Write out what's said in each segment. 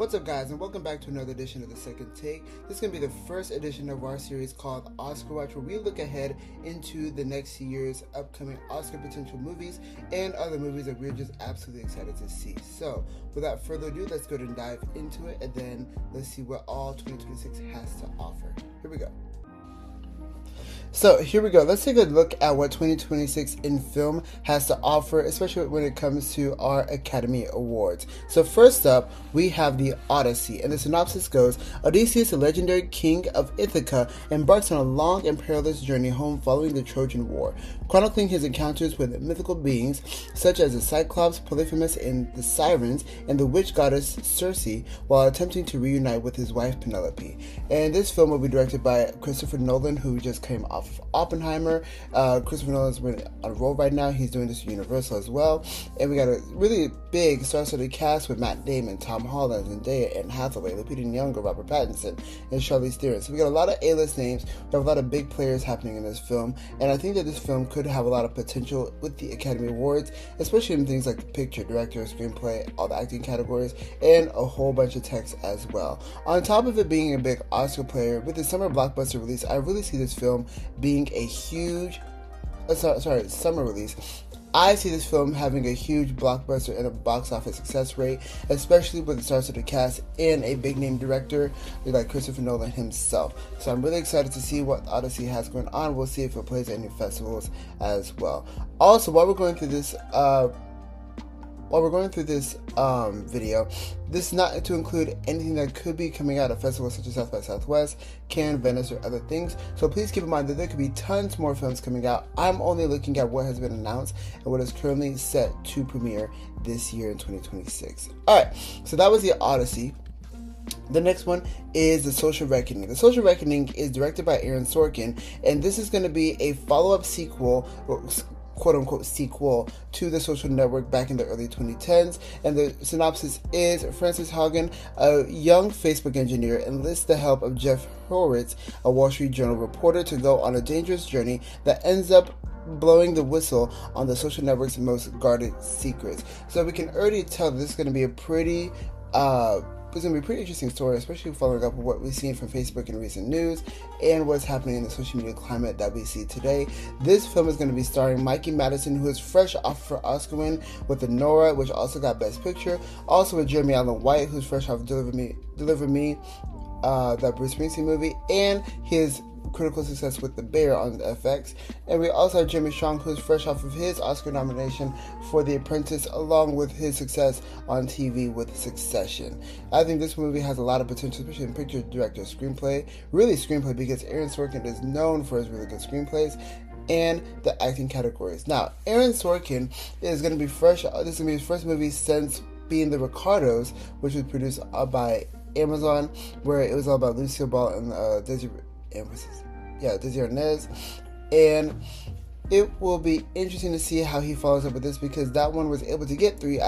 What's up, guys, and welcome back to another edition of The Second Take. This is going to be the first edition of our series called Oscar Watch, where we look ahead into the next year's upcoming Oscar potential movies and other movies that we're just absolutely excited to see. So, without further ado, let's go and dive into it, and then let's see what all 2026 has to offer. Here we go. So here we go. Let's take a look at what 2026 in film has to offer, especially when it comes to our Academy Awards. So first up, we have the Odyssey, and the synopsis goes, Odysseus, the legendary king of Ithaca, embarks on a long and perilous journey home following the Trojan War, chronicling his encounters with mythical beings such as the Cyclops, Polyphemus, and the Sirens, and the witch goddess Circe, while attempting to reunite with his wife Penelope. And this film will be directed by Christopher Nolan, who just came off of Oppenheimer. Christopher Nolan's on a roll right now. He's doing this at Universal as well. And we got a really big star-studded cast with Matt Damon, Tom Holland, Zendaya, Anne Hathaway, Lupita Nyong'o, Robert Pattinson, and Charlize Theron. So we got a lot of A-list names. We have a lot of big players happening in this film. And I think that this film could have a lot of potential with the Academy Awards, especially in things like the picture, director, screenplay, all the acting categories, and a whole bunch of text as well. On top of it being a big Oscar player, with the summer blockbuster release, I really see this film being a huge summer release. I see this film having a huge blockbuster and a box office success rate, especially with the stars of the cast and a big name director like Christopher Nolan himself. So I'm really excited to see what Odyssey has going on. We'll see if it plays at any festivals as well. Also, while we're going through this video, this is not to include anything that could be coming out of festivals such as South by Southwest, Cannes, Venice, or other things. So please keep in mind that there could be tons more films coming out. I'm only looking at what has been announced and what is currently set to premiere this year in 2026. Alright, so that was the Odyssey. The next one is The Social Reckoning. The Social Reckoning is directed by Aaron Sorkin, and this is going to be a follow-up sequel, quote-unquote sequel, to The Social Network back in the early 2010s. And the synopsis is, Frances Haugen, a young Facebook engineer, enlists the help of Jeff Horowitz, a Wall Street Journal reporter, to go on a dangerous journey that ends up blowing the whistle on the social network's most guarded secrets. So we can already tell this is going to be a pretty interesting story, especially following up with what we've seen from Facebook in recent news and what's happening in the social media climate that we see today. This film is going to be starring Mikey Madison, who is fresh off for Oscar win with The Nora, which also got Best Picture. Also with Jeremy Allen White, who's fresh off Deliver Me, that Bruce Springsteen movie, and his critical success with The Bear on FX. And we also have Jeremy Strong, who's fresh off of his Oscar nomination for The Apprentice, along with his success on TV with Succession. I think this movie has a lot of potential, especially in picture, director, screenplay, because Aaron Sorkin is known for his really good screenplays and the acting categories. Now, Aaron Sorkin is going to be fresh. This is going to be his first movie since being The Ricardos, which was produced by Amazon, where it was all about Lucille Ball and Desi Arnaz, and it will be interesting to see how he follows up with this, because that one was able to get 3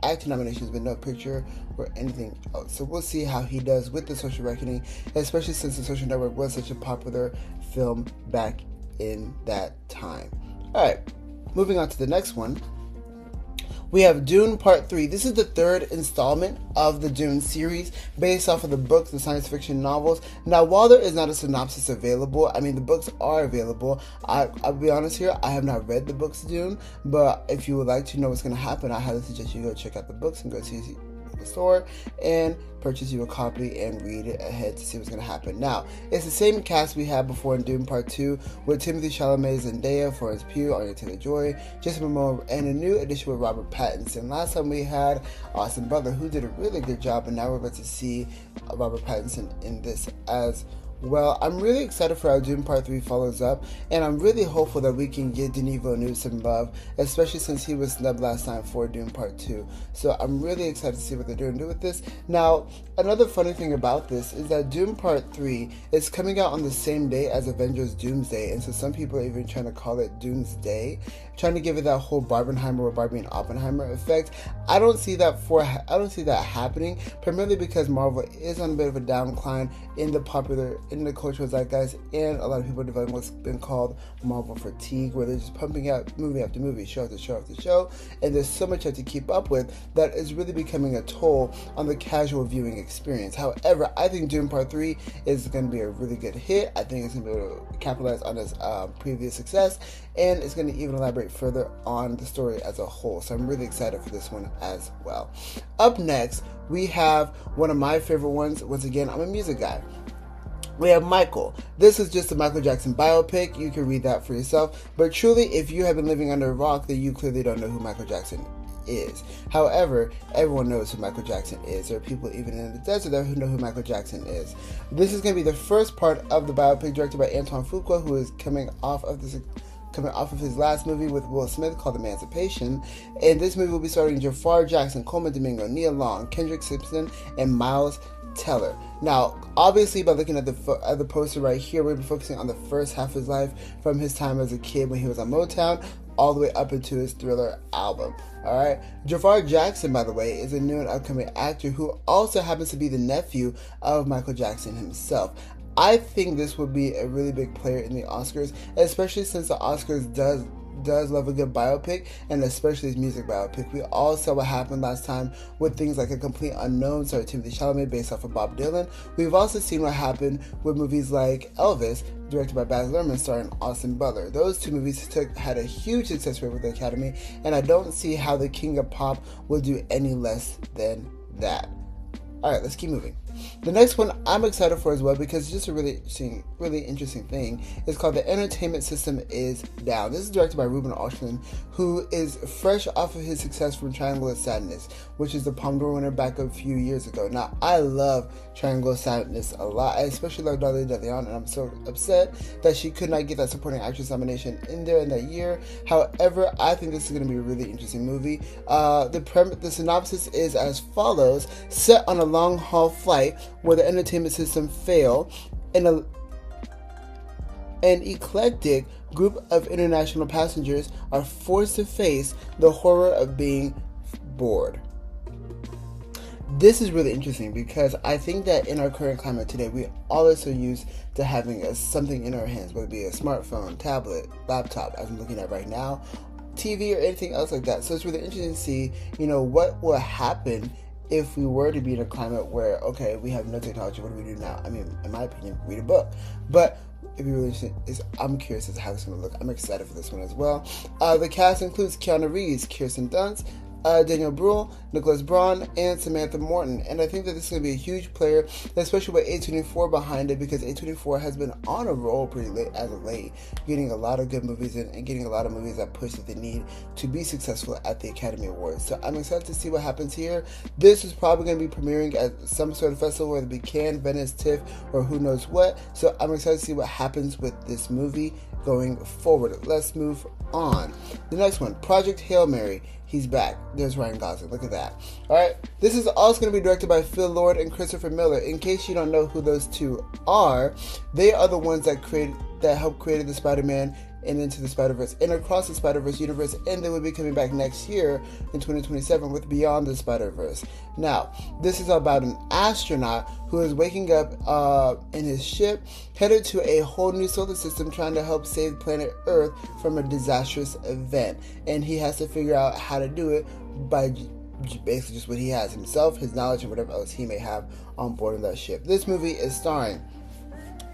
acting nominations but no picture or anything else. So we'll see how he does with The Social Reckoning, especially since The Social Network was such a popular film back in that time. Alright, moving on to the next one. We have Dune Part 3. This is the third installment of the Dune series based off of the books, the science fiction novels. Now, while there is not a synopsis available, I mean, the books are available. I'll be honest here, I have not read the books Dune, but if you would like to know what's going to happen, I highly suggest you go check out the books and go see the store and purchase you a copy and read it ahead to see what's going to happen. Now, it's the same cast we had before in Dune Part 2 with Timothée Chalamet, Zendaya, Florence Pugh, Anya Taylor-Joy, Jason Momoa, and a new addition with Robert Pattinson. Last time we had Austin Butler, who did a really good job, and now we're about to see Robert Pattinson in this as well. I'm really excited for how Dune Part 3 follows up, and I'm really hopeful that we can get Denis Villeneuve some love, especially since he was snubbed last time for Dune Part 2. So I'm really excited to see what they're going to do with this. Now, another funny thing about this is that Dune Part 3 is coming out on the same day as Avengers Doomsday, and so some people are even trying to call it Doomsday, trying to give it that whole Barbenheimer or Barbie and Oppenheimer effect. I don't see that happening, primarily because Marvel is on a bit of a downcline in the popular in the cultural zeitgeist, and a lot of people are developing what's been called Marvel fatigue, where they're just pumping out movie after movie, show after show after show, and there's so much you have to keep up with that is really becoming a toll on the casual viewing experience. However, I think Dune Part 3 is going to be a really good hit. I think it's going to be able to capitalize on its previous success, and it's going to even elaborate further on the story as a whole. So I'm really excited for this one as well. Up next, we have one of my favorite ones. Once again, I'm a music guy. We have Michael. This is just a Michael Jackson biopic. You can read that for yourself. But truly, if you have been living under a rock, then you clearly don't know who Michael Jackson is. However, everyone knows who Michael Jackson is. There are people even in the desert there who know who Michael Jackson is. This is going to be the first part of the biopic directed by Antoine Fuqua, who is coming off of his last movie with Will Smith called Emancipation. And this movie will be starring Jafar Jackson, Coleman Domingo, Nia Long, Kendrick Simpson, and Miles Teller. Now, obviously, by looking at the poster right here, we're focusing on the first half of his life, from his time as a kid when he was on Motown, all the way up into his Thriller album. Alright? Jafar Jackson, by the way, is a new and upcoming actor who also happens to be the nephew of Michael Jackson himself. I think this would be a really big player in the Oscars, especially since the Oscars does love a good biopic, and especially his music biopic. We all saw what happened last time with things like A Complete Unknown, starring Timothée Chalamet, based off of Bob Dylan. We've also seen what happened with movies like Elvis, directed by Baz Luhrmann, starring Austin Butler. Those two movies had a huge success rate with the Academy, and I don't see how the King of Pop will do any less than that. Alright, let's keep moving. The next one I'm excited for as well, because it's just a really interesting thing. It's called The Entertainment System is Down. This is directed by Ruben Östlund, who is fresh off of his success from Triangle of Sadness, which is the Palme d'Or winner back a few years ago. Now, I love Triangle of Sadness a lot. I especially love Dolly DeLeon, and I'm so upset that she could not get that supporting actress nomination in there in that year. However, I think this is going to be a really interesting movie. The synopsis is as follows. Set on a long-haul flight where the entertainment system fail, and an eclectic group of international passengers are forced to face the horror of being bored. This is really interesting because I think that in our current climate today, we all are so used to having something in our hands, whether it be a smartphone, tablet, laptop, as I'm looking at right now, TV, or anything else like that. So it's really interesting to see, what will happen if we were to be in a climate where, okay, we have no technology, what do we do now? I mean, in my opinion, read a book. But it'd be really interesting. I'm curious as to how it's going to look. I'm excited for this one as well. The cast includes Keanu Reeves, Kirsten Dunst, Daniel Bruhl, Nicholas Braun, and Samantha Morton. And I think that this is going to be a huge player, especially with A24 behind it, because A24 has been on a roll pretty late as of late, getting a lot of good movies in and getting a lot of movies that push that they need to be successful at the Academy Awards. So I'm excited to see what happens here. This is probably going to be premiering at some sort of festival, whether it be Cannes, Venice, TIFF, or who knows what. So I'm excited to see what happens with this movie going forward. Let's move on. The next one, Project Hail Mary. He's back. There's Ryan Gosling. Look at that. Alright. This is also going to be directed by Phil Lord and Christopher Miller. In case you don't know who those two are, they are the ones that helped create the Spider-Man and Into the Spider-Verse and Across the Spider-Verse universe, and they will be coming back next year in 2027 with Beyond the Spider-Verse. Now, this is about an astronaut who is waking up in his ship, headed to a whole new solar system, trying to help save planet Earth from a disastrous event. And he has to figure out how to do it by basically just what he has himself, his knowledge, and whatever else he may have on board of that ship. This movie is starring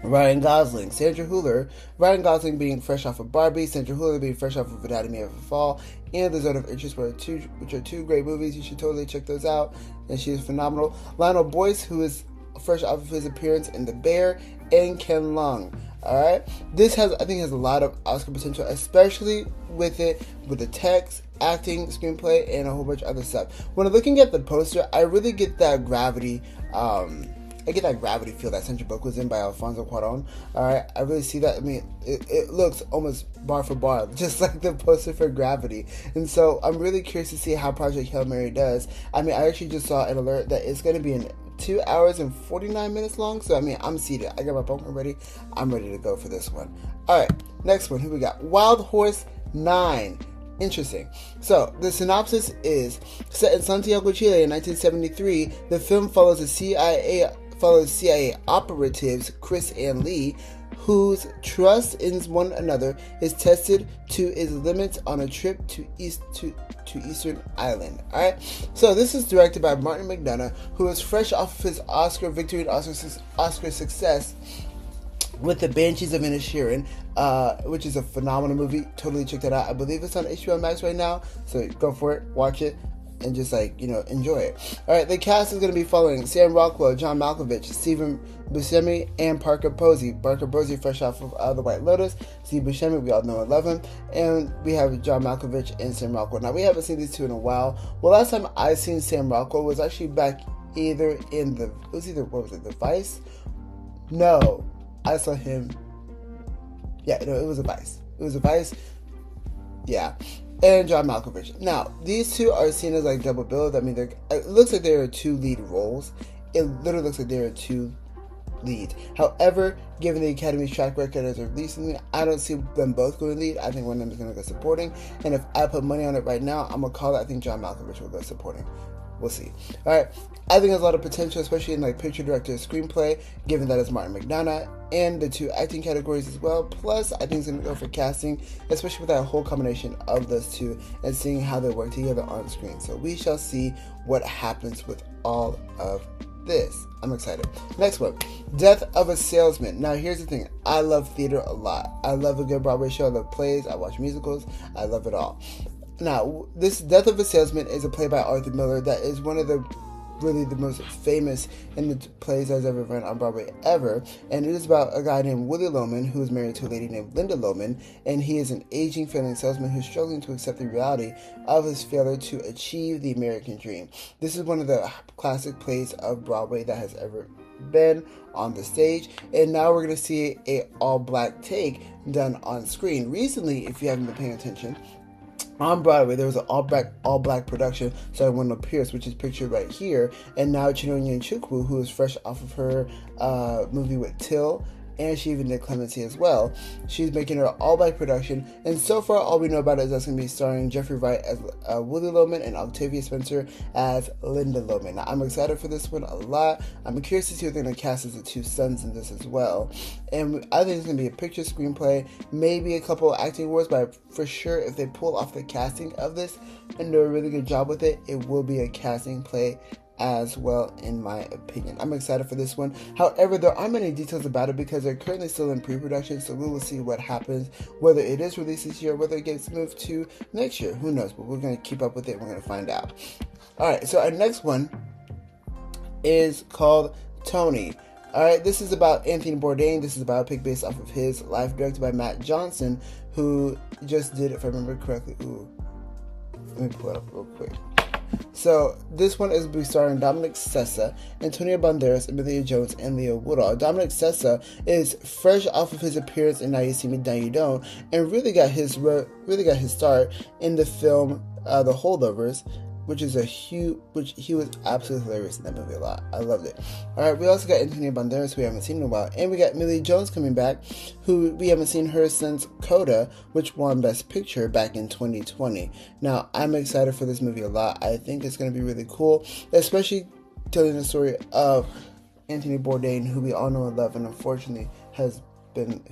Ryan Gosling, Sandra Hüller, Ryan Gosling being fresh off of Barbie, Sandra Hüller being fresh off of Anatomy of a Fall, and The Zone of Interest, which are two great movies. You should totally check those out, and she is phenomenal. Lionel Boyce, who is fresh off of his appearance in The Bear, and Ken Leung. Alright, this I think has a lot of Oscar potential, especially with the text, acting, screenplay, and a whole bunch of other stuff. When I'm looking at the poster, I really get that gravity feel that Sandra Bullock was in by Alfonso Cuarón. Alright, I really see that. I mean, it looks almost bar for bar, just like the poster for Gravity. And so I'm really curious to see how Project Hail Mary does. I mean, I actually just saw an alert that it's going to be in 2 hours and 49 minutes long. So, I mean, I'm seated. I got my popcorn ready. I'm ready to go for this one. Alright, next one. Here we got Wild Horse 9. Interesting. So, the synopsis is set in Santiago, Chile in 1973. The film follows a CIA follows CIA operatives Chris and Lee, whose trust in one another is tested to its limits on a trip to Eastern Island. Alright, so this is directed by Martin McDonagh, who is fresh off of his Oscar victory and Oscar success with The Banshees of Inisherin, which is a phenomenal movie. Totally check that out. I believe it's on HBO Max right now, so go for it, watch it, and just enjoy it. Alright, the cast is going to be following Sam Rockwell, John Malkovich, Stephen Buscemi, and Parker Posey. Parker Posey fresh off of The White Lotus. Steve Buscemi, we all know and love him. And we have John Malkovich and Sam Rockwell. Now, we haven't seen these two in a while. Well, last time I seen Sam Rockwell was actually back either in The Vice? No, I saw him. Yeah, no, it was a Vice. It was a Vice. Yeah. And John Malkovich. Now, these two are seen as double billed. I mean, it looks like there are two lead roles. It literally looks like there are two leads. However, given the Academy's track record as of recently, I don't see them both going to lead. I think one of them is going to go supporting. And if I put money on it right now, I'm going to call it. I think John Malkovich will go supporting. We'll see. Alright, I think there's a lot of potential, especially in picture, director, screenplay, given that it's Martin McDonagh, and the two acting categories as well. Plus, I think it's going to go for casting, especially with that whole combination of those two and seeing how they work together on screen. So we shall see what happens with all of this. I'm excited. Next one, Death of a Salesman. Now, here's the thing. I love theater a lot. I love a good Broadway show. I love plays. I watch musicals. I love it all. Now, this Death of a Salesman is a play by Arthur Miller that is one of the most famous in the plays that's ever run on Broadway ever, and it is about a guy named Willie Loman who is married to a lady named Linda Loman, and he is an aging, failing salesman who's struggling to accept the reality of his failure to achieve the American dream. This is one of the classic plays of Broadway that has ever been on the stage, and now we're going to see a all-black take done on screen. Recently, if you haven't been paying attention, on Broadway, there was an all-black production starring Wendell Pierce, which is pictured right here, and now Chinonye Chukwu, who is fresh off of her movie with Till, and she even did Clemency as well. She's making her all-black production, and so far all we know about it is that's going to be starring Jeffrey Wright as Willie Loman and Octavia Spencer as Linda Loman. Now, I'm excited for this one a lot. I'm curious to see what they're going to cast as the two sons in this as well. And I think it's going to be a picture, screenplay, maybe a couple of acting awards, but for sure if they pull off the casting of this and do a really good job with it, it will be a casting play as well, in my opinion. I'm excited for this one. However, there aren't many details about it because they're currently still in pre-production, so we will see what happens, whether it is released this year or whether it gets moved to next year. Who knows? But we're going to keep up with it and we're going to find out. Alright, so our next one is called Tony. Alright, this is about Anthony Bourdain. This is a biopic based off of his life, directed by Matt Johnson, who just did, if I remember correctly, let me pull it up real quick. So, this one is be starring Dominic Sessa, Antonio Banderas, Emilia Jones, and Leo Woodall. Dominic Sessa is fresh off of his appearance in Now You See Me, Now You Don't, and really got his start in the film The Holdovers, which he was absolutely hilarious in that movie a lot. I loved it. Alright, we also got Antonio Banderas, who we haven't seen in a while, and we got Emilia Jones coming back, who we haven't seen her since Coda, which won Best Picture back in 2020. Now, I'm excited for this movie a lot. I think it's going to be really cool, especially telling the story of Anthony Bourdain, who we all know and love, and unfortunately has been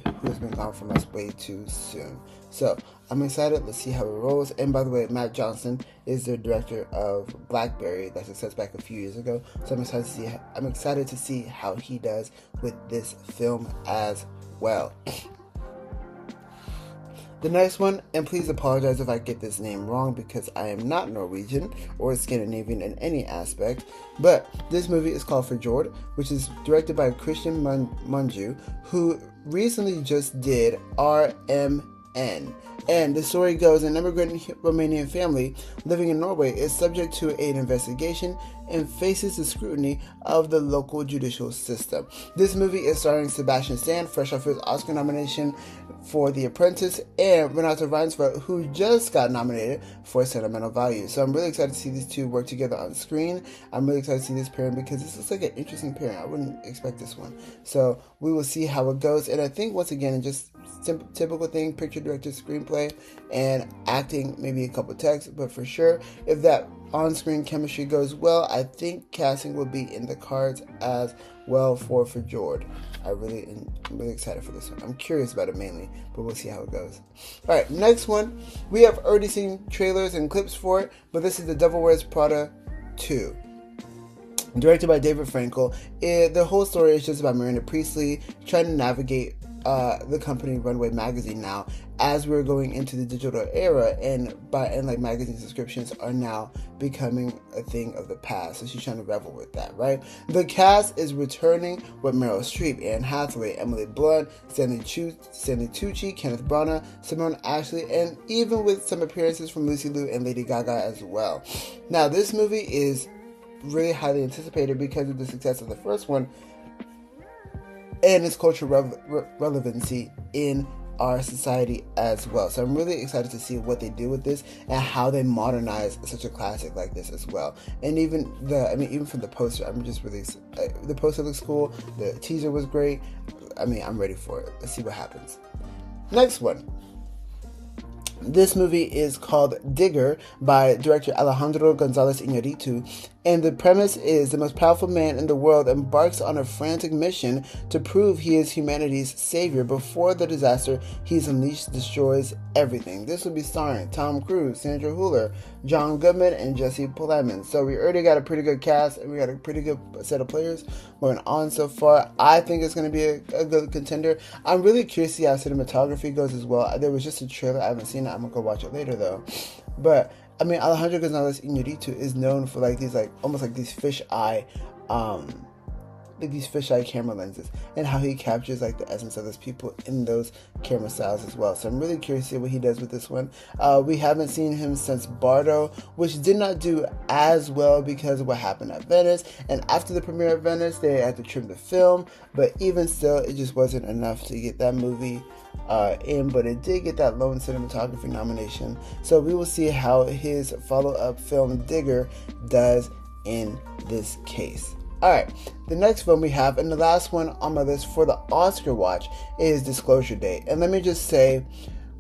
gone from us way too soon. So, I'm excited. Let's see how it rolls. And by the way, Matt Johnson is the director of Blackberry, that success back a few years ago. So I'm excited to see how he does with this film as well. The next one, and please apologize if I get this name wrong because I am not Norwegian or Scandinavian in any aspect, but this movie is called Fjord, which is directed by Christian Mungiu, who recently just did RMN. And the story goes, an immigrant Romanian family living in Norway is subject to an investigation and faces the scrutiny of the local judicial system. This movie is starring Sebastian Stan, fresh off his Oscar nomination for The Apprentice, and Renate Reinsve, who just got nominated for Sentimental Value. So I'm really excited to see these two work together on screen. I'm really excited to see this pairing because this looks like an interesting pairing. I wouldn't expect this one. So we will see how it goes. And I think, once again, just typical thing, picture, director, screenplay, and acting, maybe a couple texts, but for sure, if that on-screen chemistry goes well, I think casting will be in the cards as well for Fjord. I'm really excited for this one. I'm curious about it mainly, but we'll see how it goes. Alright, next one. We have already seen trailers and clips for it, but this is The Devil Wears Prada 2. Directed by David Frankel. The whole story is just about Miranda Priestly trying to navigate the company Runway Magazine now, as we're going into the digital era, and like magazine subscriptions are now becoming a thing of the past. So she's trying to revel with that, right? The cast is returning with Meryl Streep, Anne Hathaway, Emily Blunt, Stanley Tucci, Kenneth Branagh, Simone Ashley, and even with some appearances from Lucy Liu and Lady Gaga as well. Now, this movie is really highly anticipated because of the success of the first one and its cultural relevancy in our society as well. So I'm really excited to see what they do with this and how they modernize such a classic like this as well. And even from the poster, I'm just really the poster looks cool. The teaser was great. I'm ready for it. Let's see what happens. Next one. This movie is called Digger by director Alejandro González Iñárritu, and the premise is the most powerful man in the world embarks on a frantic mission to prove he is humanity's savior before the disaster he's unleashed destroys everything. This will be starring Tom Cruise, Sandra Hüller, John Goodman, and Jesse Plemons. So we already got a pretty good cast, and we got a pretty good set of players going on so far. I think it's going to be a good contender. I'm really curious to see how cinematography goes as well. There was just a trailer. I haven't seen it. I'm going to go watch it later, though. But Alejandro González Iñárritu is known for almost like these fisheye camera lenses, and how he captures the essence of those people in those camera styles as well. So I'm really curious to see what he does with this one. We haven't seen him since Bardo, which did not do as well because of what happened at Venice, and after the premiere of Venice they had to trim the film, but even still it just wasn't enough to get that movie in, but it did get that lone cinematography nomination. So we will see how his follow-up film Digger does in this case. Alright, the next film we have, and the last one on my list for the Oscar watch, is Disclosure Day. And let me just say,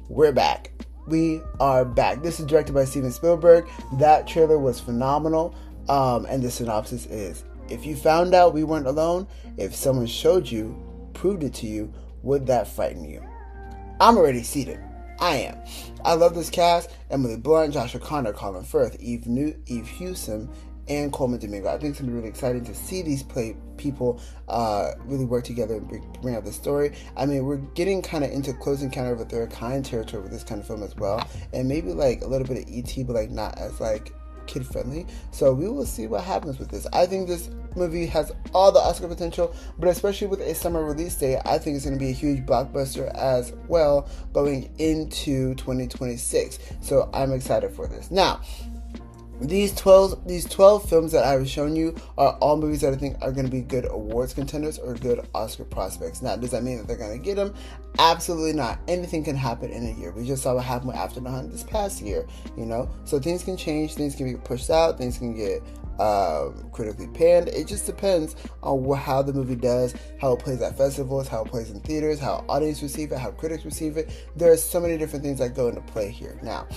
we're back. We are back. This is directed by Steven Spielberg. That trailer was phenomenal. And the synopsis is, if you found out we weren't alone, if someone showed you, proved it to you, would that frighten you? I'm already seated. I am. I love this cast. Emily Blunt, Josh O'Connor, Colin Firth, Eve Hewson, and Coleman Domingo. I think it's going to be really exciting to see these people really work together and bring out the story. We're getting kind of into Close Encounter of a Third Kind territory with this kind of film as well. And maybe a little bit of E.T., but not as kid friendly. So we will see what happens with this. I think this movie has all the Oscar potential, but especially with a summer release date, I think it's going to be a huge blockbuster as well going into 2026. So I'm excited for this. Now, these 12 films that I've shown you are all movies that I think are going to be good awards contenders or good Oscar prospects. Now, does that mean that they're going to get them? Absolutely not. Anything can happen in a year. We just saw what happened with After the Hunt this past year, So things can change, things can be pushed out, things can get critically panned. It just depends on how the movie does, how it plays at festivals, how it plays in theaters, how audience receive it, how critics receive it. There are so many different things that go into play here. Now,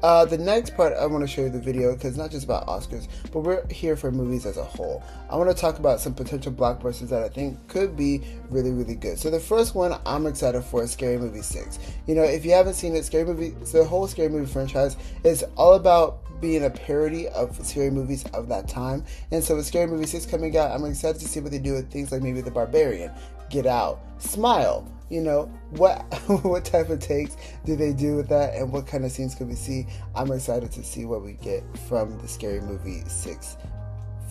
the next part, I want to show you the video because it's not just about Oscars, but we're here for movies as a whole. I want to talk about some potential blockbusters that I think could be really, really good. So the first one I'm excited for is Scary Movie 6. If you haven't seen it, the whole Scary Movie franchise is all about being a parody of scary movies of that time. And so with Scary Movie 6 coming out, I'm excited to see what they do with things like maybe The Barbarian, Get Out, Smile. What type of takes do they do with that, and what kind of scenes could we see? I'm excited to see what we get from the Scary Movie 6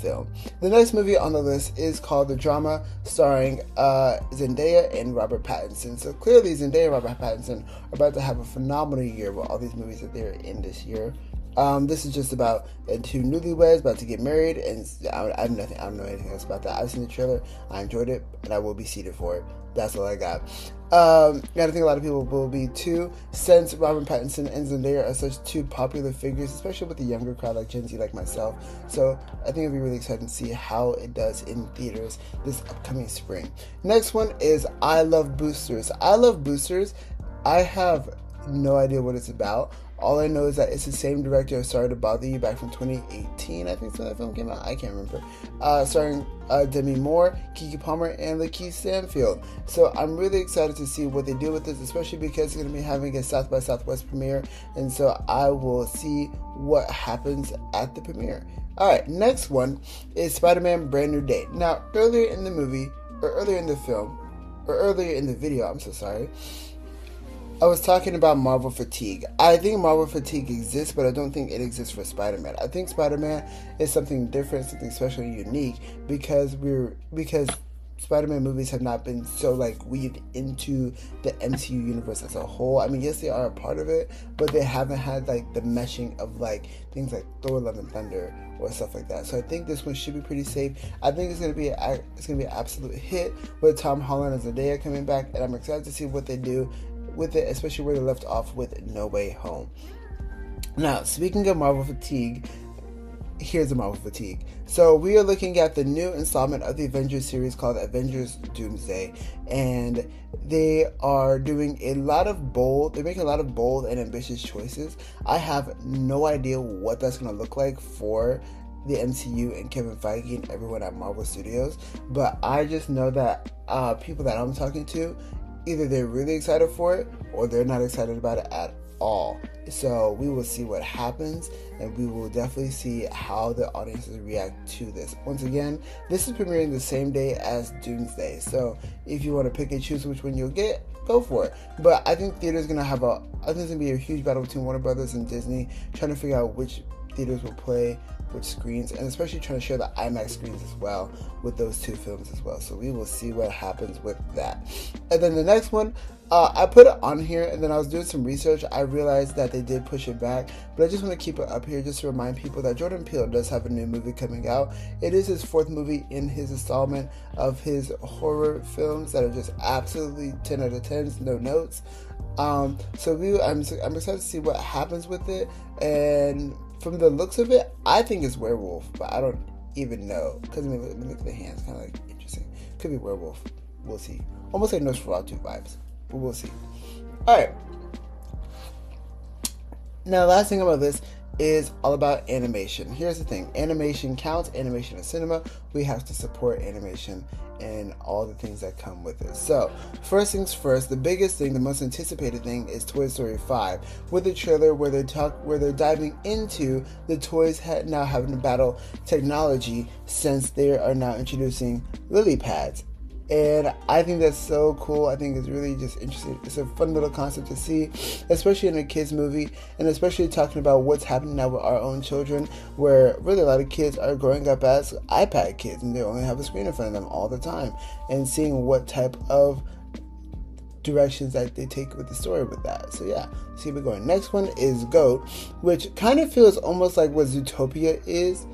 film. The next movie on the list is called The Drama, starring Zendaya and Robert Pattinson. So clearly Zendaya and Robert Pattinson are about to have a phenomenal year with all these movies that they're in this year. This is just about two newlyweds about to get married, and I don't know anything else about that. I've seen the trailer, I enjoyed it, and I will be seated for it. That's all I got. And I think a lot of people will be too, since Robert Pattinson and Zendaya are such two popular figures, especially with the younger crowd like Gen Z, like myself. So I think it'll be really exciting to see how it does in theaters this upcoming spring. Next one is I Love Boosters. I Love Boosters. I have no idea what it's about. All I know is that it's the same director of Sorry to Bother You back from 2018, I think, so that film came out. I can't remember. Starring Demi Moore, Keke Palmer, and Lakeith Stanfield. So I'm really excited to see what they do with this, especially because it's going to be having a South by Southwest premiere, and so I will see what happens at the premiere. Alright, next one is Spider-Man Brand New Day. Now, earlier in the movie, or earlier in the film, or earlier in the video, I'm so sorry, I was talking about Marvel fatigue. I think Marvel fatigue exists, but I don't think it exists for Spider-Man. I think Spider-Man is something different, something special and unique because Spider-Man movies have not been so weaved into the MCU universe as a whole. I mean, yes, they are a part of it, but they haven't had the meshing of things like Thor: Love and Thunder or stuff like that. So I think this one should be pretty safe. I think it's gonna be an absolute hit with Tom Holland and Zendaya coming back, and I'm excited to see what they do with it, especially where they left off with No Way Home. Now, speaking of Marvel fatigue, here's the Marvel fatigue. So we are looking at the new installment of the Avengers series called Avengers Doomsday, and they are doing they're making a lot of bold and ambitious choices. I have no idea what that's going to look like for the MCU and Kevin Feige and everyone at Marvel Studios, but I just know that people that I'm talking to, either they're really excited for it or they're not excited about it at all. So we will see what happens, and we will definitely see how the audiences react to this. Once again, this is premiering the same day as Doomsday, so if you want to pick and choose which one you'll get, go for it. But I think theaters gonna I think it's gonna be a huge battle between Warner Brothers and Disney, trying to figure out which theaters will play which screens, and especially trying to share the IMAX screens as well with those two films as well. So we will see what happens with that. And then the next one, I put it on here, and then I was doing some research. I realized that they did push it back, but I just want to keep it up here just to remind people that Jordan Peele does have a new movie coming out. It is his fourth movie in his installment of his horror films that are just absolutely 10 out of 10s, no notes. I'm excited to see what happens with it, and from the looks of it, I think it's werewolf, but I don't even know, because let me look at the hands, kind of interesting. Could be werewolf. We'll see. Almost like Nosferatu vibes, but we'll see. Alright. Now, last thing about this is all about animation. Here's the thing. Animation counts. Animation is cinema. We have to support animation and all the things that come with it. So, first things first, the biggest thing, the most anticipated thing is Toy Story 5, with a trailer where they're diving into the toys now having to battle technology, since they are now introducing lily pads. And I think that's so cool. I think it's really just interesting. It's a fun little concept to see, especially in a kids movie, and especially talking about what's happening now with our own children, where really a lot of kids are growing up as iPad kids, and they only have a screen in front of them all the time, and seeing what type of directions that they take with the story with that. So yeah, let's keep it going. Next one is Goat, which kind of feels almost like what Zootopia is,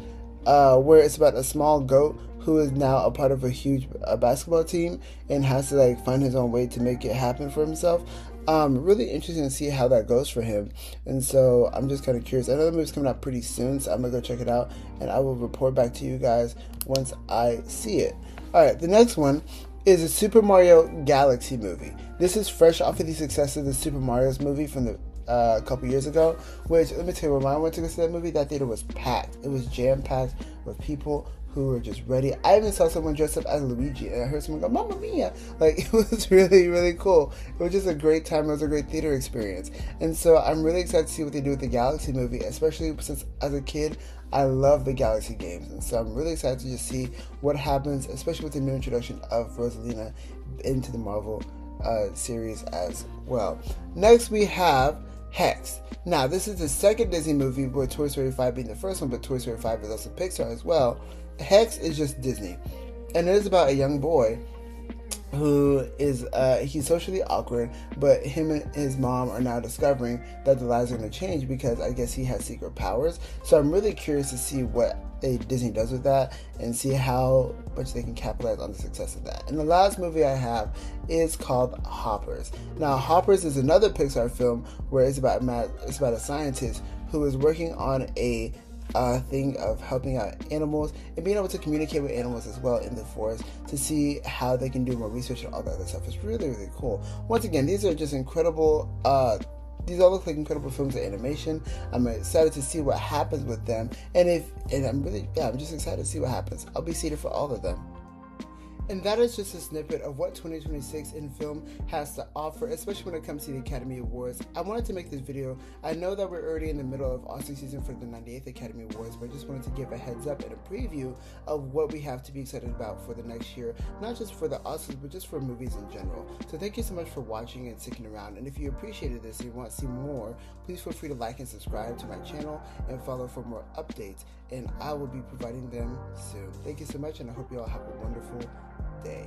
where it's about a small goat who is now a part of a huge basketball team and has to find his own way to make it happen for himself. Really interesting to see how that goes for him, and so I'm just kind of curious. I know the movie's coming out pretty soon, so I'm gonna go check it out, and I will report back to you guys once I see it. Alright, the next one is a Super Mario Galaxy movie. This is fresh off of the success of the Super Mario's movie from the a couple years ago, which, let me tell you, when I went to go see that movie, that theater was packed. It was jam-packed with people who were just ready. I even saw someone dressed up as Luigi, and I heard someone go, "Mamma Mia!" It was really, really cool. It was just a great time. It was a great theater experience. And so I'm really excited to see what they do with the Galaxy movie, especially since as a kid, I love the Galaxy games. And so I'm really excited to just see what happens, especially with the new introduction of Rosalina into the Marvel series as well. Next, we have Hex. Now, this is the second Disney movie, with Toy Story 5 being the first one, but Toy Story 5 is also Pixar as well. Hex is just Disney, and it is about a young boy who is he's socially awkward, but him and his mom are now discovering that the lives are going to change because I guess he has secret powers. So I'm really curious to see what Disney does with that and see how much they can capitalize on the success of that. And the last movie I have is called Hoppers. Now, Hoppers is another Pixar film where it's about a scientist who is working on a thing of helping out animals and being able to communicate with animals as well in the forest to see how they can do more research and all that other stuff. It's really, really cool. Once again, these are just incredible. These all look like incredible films of animation. I'm excited to see what happens with them, and I'm just excited to see what happens. I'll be seated for all of them. And that is just a snippet of what 2026 in film has to offer, especially when it comes to the Academy Awards. I wanted to make this video. I know that we're already in the middle of Oscar season for the 98th Academy Awards, but I just wanted to give a heads up and a preview of what we have to be excited about for the next year, not just for the Oscars, but just for movies in general. So thank you so much for watching and sticking around. And if you appreciated this and you want to see more, please feel free to like and subscribe to my channel and follow for more updates. And I will be providing them soon. Thank you so much, and I hope you all have a wonderful day.